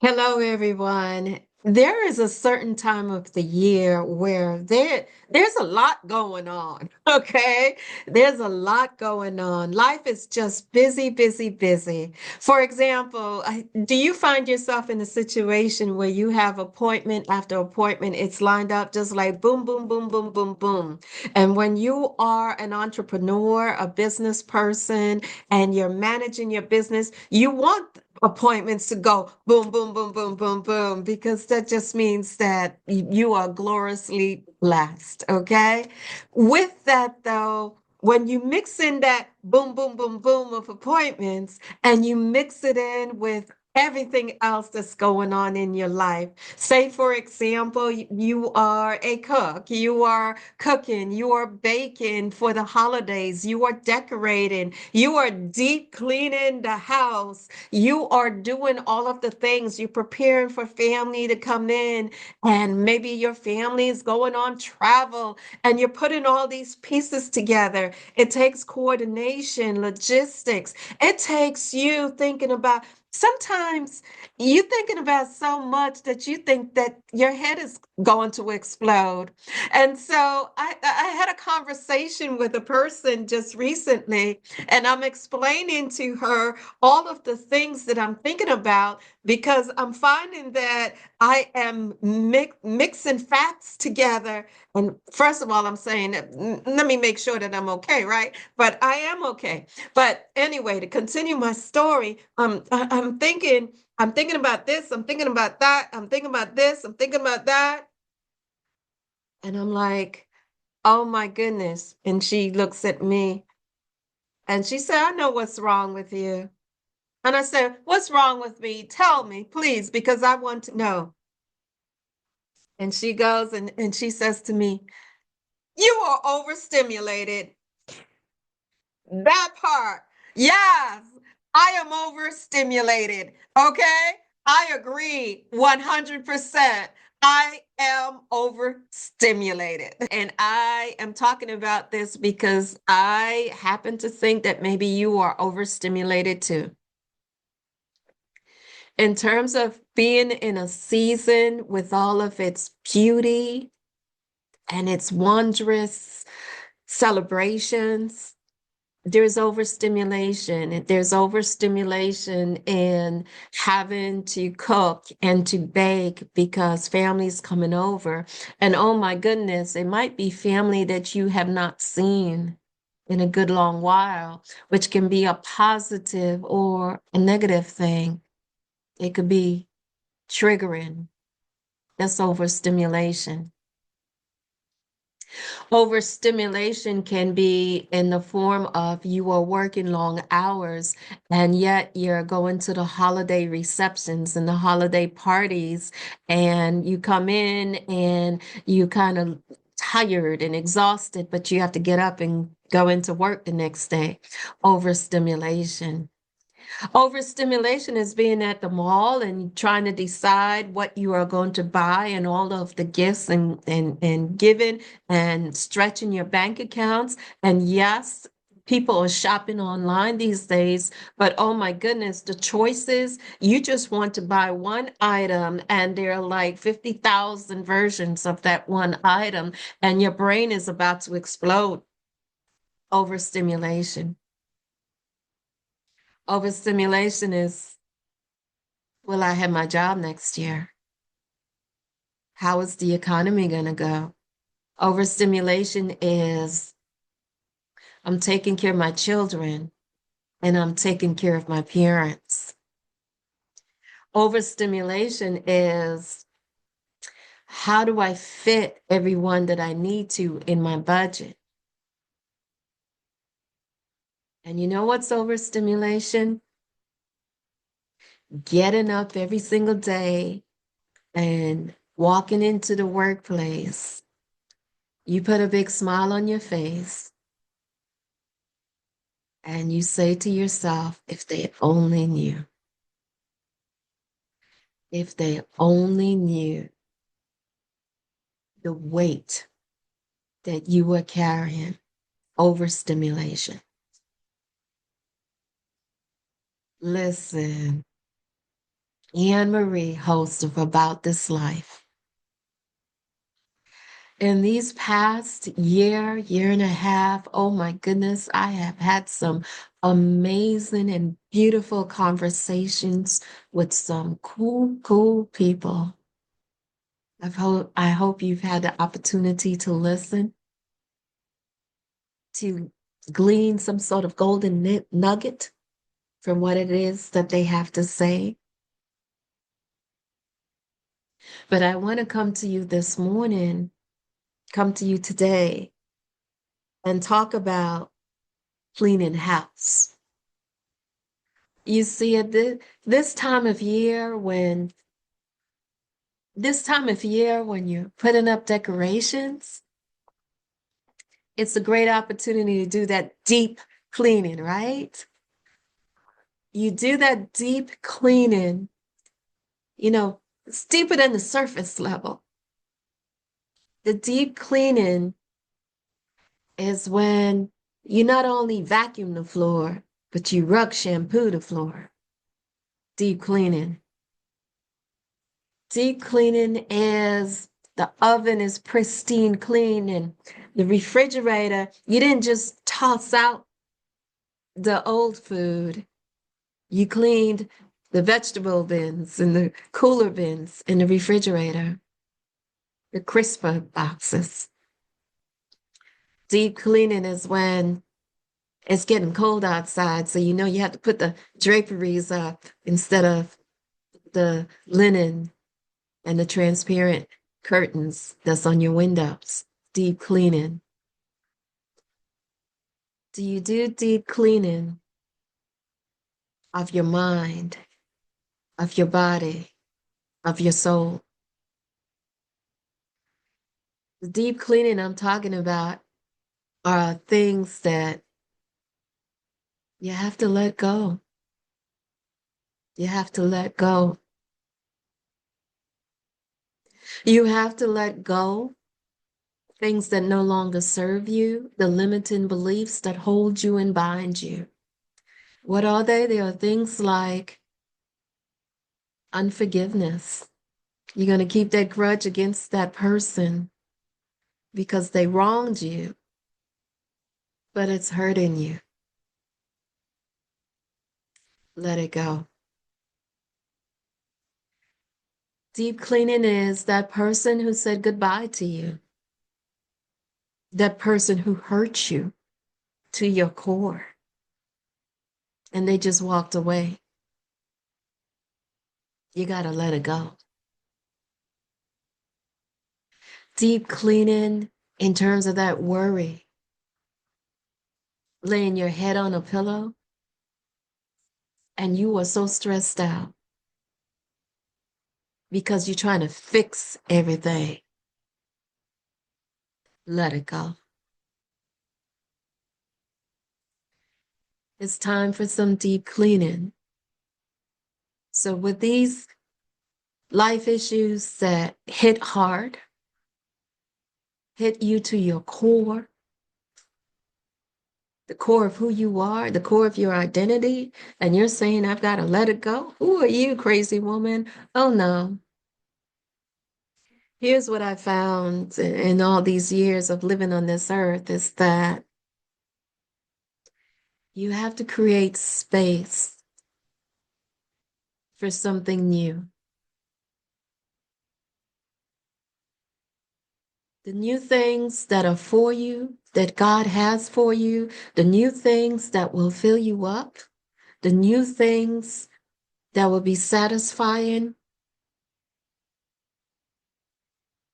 Hello, everyone. There is a certain time of the year where there's a lot going on, okay? There's a lot going on. Life is just busy, busy, busy. For example, do you find yourself in a situation where you have appointment after appointment, it's lined up just like boom, boom, boom, boom, boom, boom. And when you are an entrepreneur, a business person, and you're managing your business, you want appointments to go boom, boom, boom, boom, boom, boom, because that just means that you are gloriously blessed. Okay. With that, though, when you mix in that boom, boom, boom, boom of appointments and you mix it in with everything else that's going on in your life, say, for example, you are a cook, you are cooking, you are baking for the holidays, you are decorating, you are deep cleaning the house, you are doing all of the things. You're preparing for family to come in, and maybe your family is going on travel, and you're putting all these pieces together. It takes coordination, logistics. It takes you thinking about, sometimes you thinking about so much that you think that your head is going to explode. And so I had a conversation with a person just recently, and I'm explaining to her all of the things that I'm thinking about because I'm finding that I am mixing facts together. And first of all, I'm saying, let me make sure that I'm okay, right? But I am okay. But anyway, to continue my story, I'm thinking about this, I'm thinking about that, I'm thinking about this, I'm thinking about that. And I'm like, oh my goodness. And she looks at me and she said, I know what's wrong with you. And I said, what's wrong with me? Tell me, please, because I want to know. And she goes and she says to me, you are overstimulated. That part. Yes, I am overstimulated. Okay. I agree 100%. I am overstimulated. And I am talking about this because I happen to think that maybe you are overstimulated too. In terms of being in a season with all of its beauty and its wondrous celebrations, there's overstimulation. There's overstimulation in having to cook and to bake because family's coming over. And oh my goodness, it might be family that you have not seen in a good long while, which can be a positive or a negative thing. It could be triggering. That's overstimulation. Overstimulation can be in the form of you are working long hours and yet you're going to the holiday receptions and the holiday parties, and you come in and you kind of tired and exhausted, but you have to get up and go into work the next day. Overstimulation. Overstimulation is being at the mall and trying to decide what you are going to buy and all of the gifts and giving and stretching your bank accounts. And yes, people are shopping online these days, but oh my goodness, the choices, you just want to buy one item and there are like 50,000 versions of that one item, and your brain is about to explode. Overstimulation. Overstimulation is, will I have my job next year? How is the economy going to go? Overstimulation is, I'm taking care of my children and I'm taking care of my parents. Overstimulation is, how do I fit everyone that I need to in my budget? And you know what's overstimulation? Getting up every single day and walking into the workplace. You put a big smile on your face and you say to yourself, if they only knew, if they only knew the weight that you were carrying. Overstimulation. Listen, Anne Marie, host of About This Life. In these past year and a half, oh my goodness, I have had some amazing and beautiful conversations with some cool people. I hope you've had the opportunity to listen, to glean some sort of golden nugget from what it is that they have to say. But I want to come to you this morning, come to you today, and talk about cleaning house. You see, at this time of year when you're putting up decorations, it's a great opportunity to do that deep cleaning, right? You do that deep cleaning, you know, it's deeper than the surface level. The deep cleaning is when you not only vacuum the floor, but you rug shampoo the floor. Deep cleaning. Deep cleaning is the oven is pristine clean and the refrigerator, you didn't just toss out the old food. You cleaned the vegetable bins and the cooler bins in the refrigerator, the crisper boxes. Deep cleaning is when it's getting cold outside, so you know you have to put the draperies up instead of the linen and the transparent curtains that's on your windows. Deep cleaning. Do you do deep cleaning of your mind, of your body, of your soul? The deep cleaning I'm talking about are things that you have to let go. You have to let go. You have to let go things that no longer serve you, the limiting beliefs that hold you and bind you. What are they? They are things like unforgiveness. You're going to keep that grudge against that person because they wronged you, but it's hurting you. Let it go. Deep cleaning is that person who said goodbye to you, that person who hurt you to your core, and they just walked away. You got to let it go. Deep cleaning in terms of that worry, laying your head on a pillow, and you are so stressed out because you're trying to fix everything. Let it go. It's time for some deep cleaning. So, with these life issues that hit hard, hit you to your core, the core of who you are, the core of your identity, and you're saying, I've got to let it go. Who are you, crazy woman? Oh, no. Here's what I found in all these years of living on this earth is that you have to create space for something new. The new things that are for you, that God has for you, the new things that will fill you up, the new things that will be satisfying,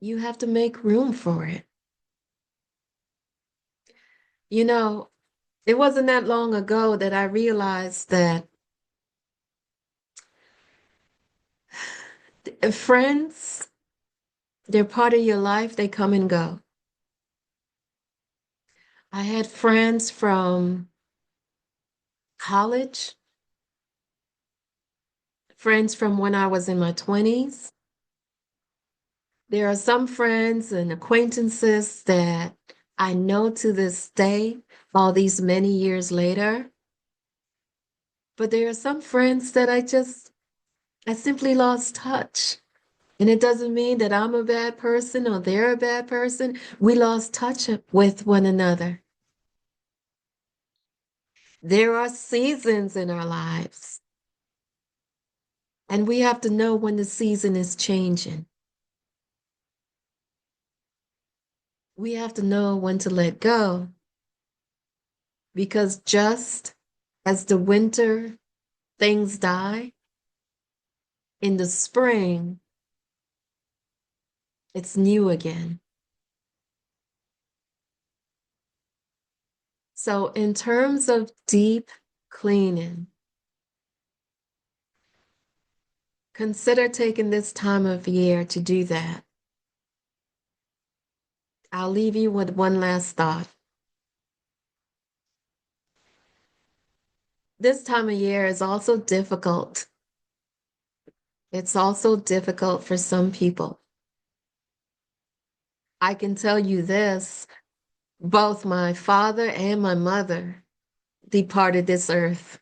you have to make room for it. You know, it wasn't that long ago that I realized that friends, they're part of your life, they come and go. I had friends from college, friends from when I was in my 20s. There are some friends and acquaintances that I know to this day, all these many years later. But there are some friends that I simply lost touch. And it doesn't mean that I'm a bad person or they're a bad person. We lost touch with one another. There are seasons in our lives, and we have to know when the season is changing. We have to know when to let go because just as the winter things die, in the spring, it's new again. So, in terms of deep cleaning, consider taking this time of year to do that. I'll leave you with one last thought. This time of year is also difficult. It's also difficult for some people. I can tell you this, both my father and my mother departed this earth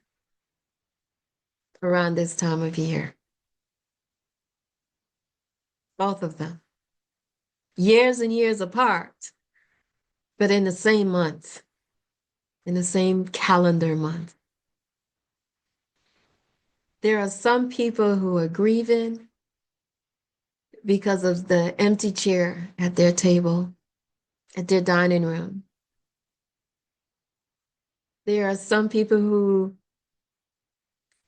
around this time of year. Both of them. Years and years apart, but in the same month, in the same calendar month. There are some people who are grieving because of the empty chair at their table, at their dining room. There are some people who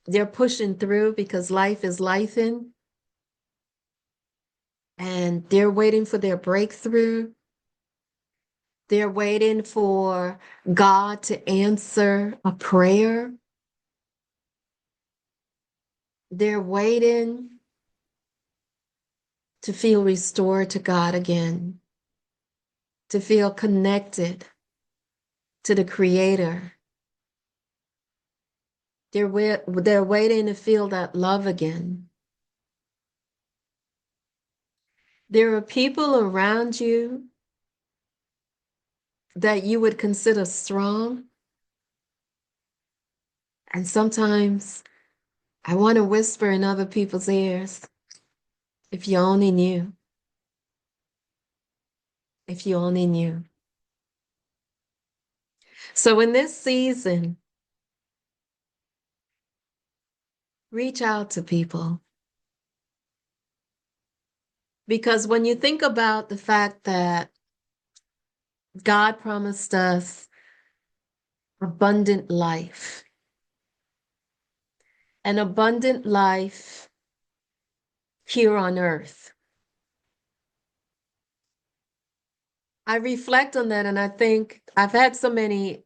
they're pushing through because life is lifing and they're waiting for their breakthrough. They're waiting for God to answer a prayer. They're waiting to feel restored to God again, to feel connected to the Creator. They're waiting to feel that love again. There are people around you that you would consider strong. And sometimes I want to whisper in other people's ears, if you only knew, if you only knew. So in this season, reach out to people. Because when you think about the fact that God promised us abundant life, an abundant life here on earth, I reflect on that and I think I've had so many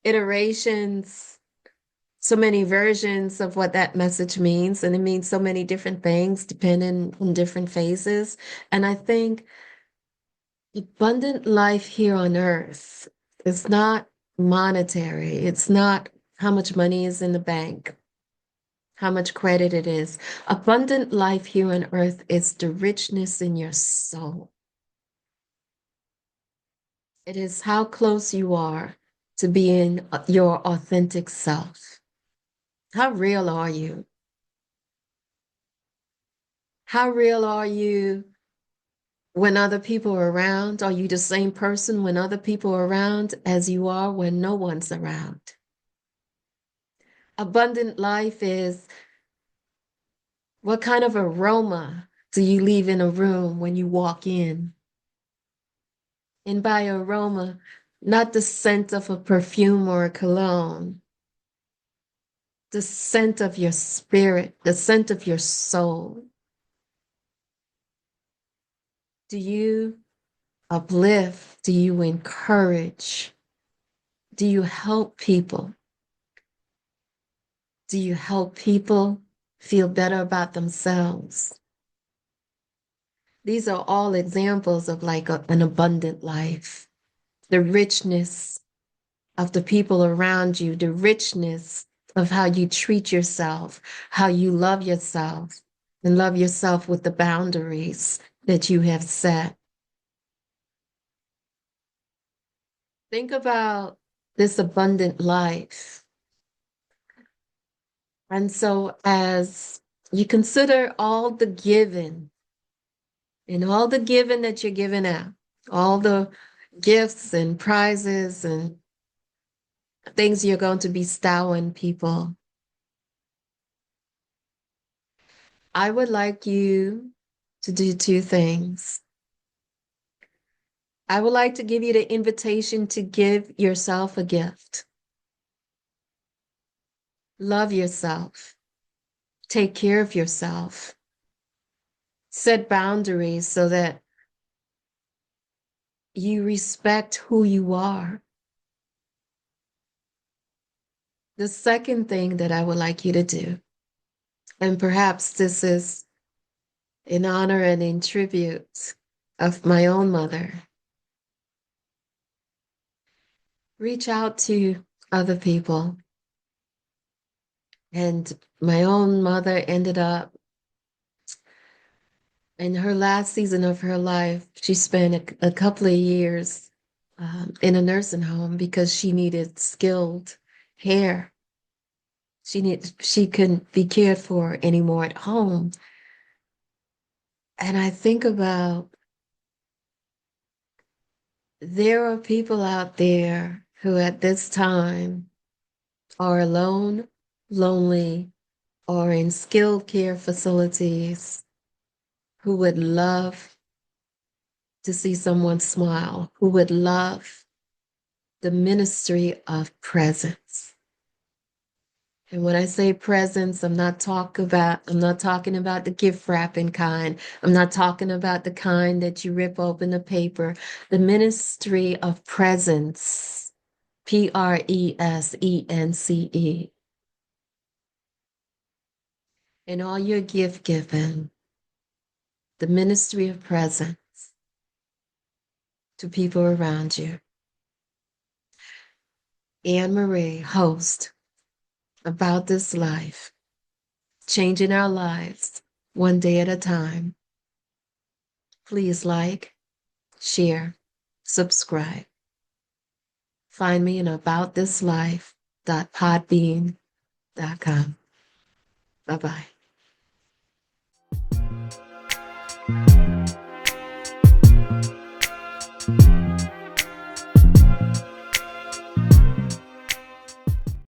iterations, so many versions of what that message means, and it means so many different things depending on different phases. And I think abundant life here on earth is not monetary. It's not how much money is in the bank, how much credit it is. Abundant life here on earth is the richness in your soul. It is how close you are to being your authentic self. How real are you? How real are you when other people are around? Are you the same person when other people are around as you are when no one's around? Abundant life is what kind of aroma do you leave in a room when you walk in? And by aroma, not the scent of a perfume or a cologne, the scent of your spirit, the scent of your soul. Do you uplift? Do you encourage? Do you help people? Do you help people feel better about themselves? These are all examples of like an abundant life. The richness of the people around you, the richness of how you treat yourself, how you love yourself, and love yourself with the boundaries that you have set. Think about this abundant life. And so, as You consider all the giving and all the giving that you're giving out, all the gifts and prizes and things you're going to bestow on people. I would like you to do two things. I would like to give you the invitation to give yourself a gift. Love yourself. Take care of yourself. Set boundaries so that you respect who you are. The second thing that I would like you to do, and perhaps this is in honor and in tribute of my own mother, reach out to other people. And my own mother ended up in her last season of her life, she spent a couple of years in a nursing home because she needed skilled care. She couldn't be cared for anymore at home. And I think about there are people out there who at this time are alone, lonely, or in skilled care facilities who would love to see someone smile, who would love the ministry of presence. And when I say presence, I'm not talking about the gift wrapping kind. I'm not talking about the kind that you rip open the paper. The ministry of presence, Presence. And all your gift giving, the ministry of presence to people around you. Anne Marie, host About This Life, changing our lives one day at a time. Please like, share, subscribe. Find me in aboutthislife.podbean.com. Bye-bye.